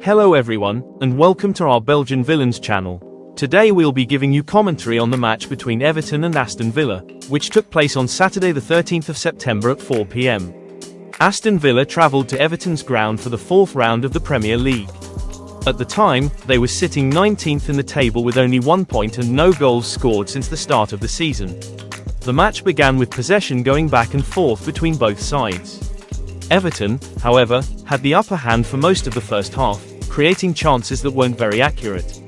Hello everyone, and welcome to our Belgian Villains channel. Today we'll be giving you commentary on the match between Everton and Aston Villa, which took place on Saturday the 13th of September at 4 p.m. Aston Villa travelled to Everton's ground for the fourth round of the Premier League. At the time, they were sitting 19th in the table with only 1 point and no goals scored since the start of the season. The match began with possession going back and forth between both sides. Everton, however, had the upper hand for most of the first half, creating chances that weren't very accurate.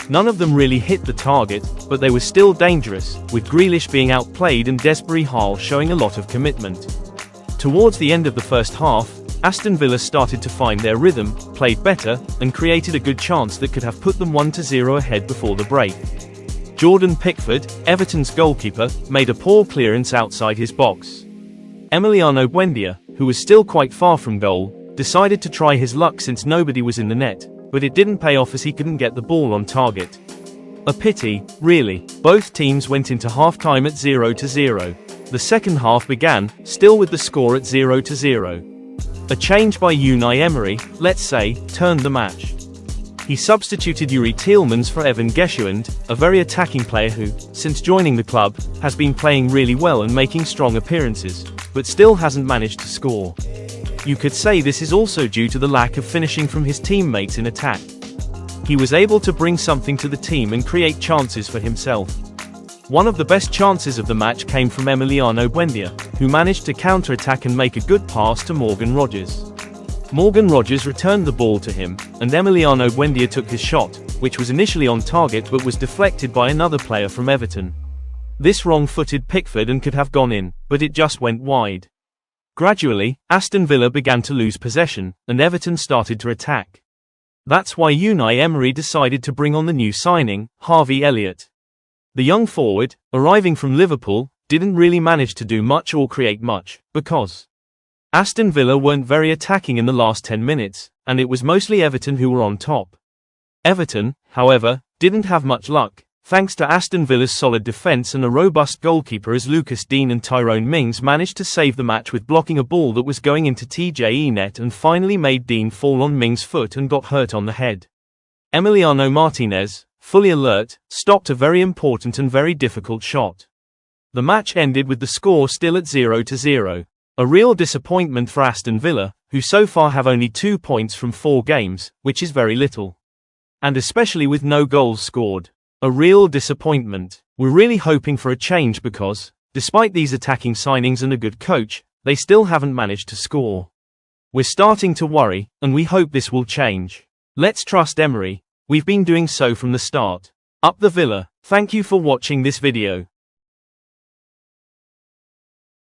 None of them really hit the target, but they were still dangerous, with Grealish being outplayed and Desbury Hall showing a lot of commitment. Towards the end of the first half, Aston Villa started to find their rhythm, played better, and created a good chance that could have put them 1-0 ahead before the break. Jordan Pickford, Everton's goalkeeper, made a poor clearance outside his box. Emiliano Buendia, who was still quite far from goal, decided to try his luck since nobody was in the net, but it didn't pay off as he couldn't get the ball on target. A pity, really. Both teams went into half-time at 0-0. The second half began, still with the score at 0-0. A change by Unai Emery, let's say, turned the match. He substituted Yuri Tielemans for Evan Geshuand, a very attacking player who, since joining the club, has been playing really well and making strong appearances, but still hasn't managed to score. You could say this is also due to the lack of finishing from his teammates in attack. He was able to bring something to the team and create chances for himself. One of the best chances of the match came from Emiliano Buendia, who managed to counter-attack and make a good pass to Morgan Rogers. Morgan Rogers returned the ball to him, and Emiliano Buendia took his shot, which was initially on target but was deflected by another player from Everton. This wrong-footed Pickford and could have gone in, but it just went wide. Gradually, Aston Villa began to lose possession, and Everton started to attack. That's why Unai Emery decided to bring on the new signing, Harvey Elliott. The young forward, arriving from Liverpool, didn't really manage to do much or create much, because Aston Villa weren't very attacking in the last 10 minutes, and it was mostly Everton who were on top. Everton, however, didn't have much luck, thanks to Aston Villa's solid defence and a robust goalkeeper as Lucas Digne and Tyrone Mings managed to save the match with blocking a ball that was going into TJE net and finally made Digne fall on Mings' foot and got hurt on the head. Emiliano Martinez, fully alert, stopped a very important and very difficult shot. The match ended with the score still at 0-0. A real disappointment for Aston Villa, who so far have only 2 points from 4 games, which is very little. And especially with no goals scored. A real disappointment. We're really hoping for a change because, despite these attacking signings and a good coach, they still haven't managed to score. We're starting to worry, and we hope this will change. Let's trust Emery. We've been doing so from the start. Up the Villa. Thank you for watching this video.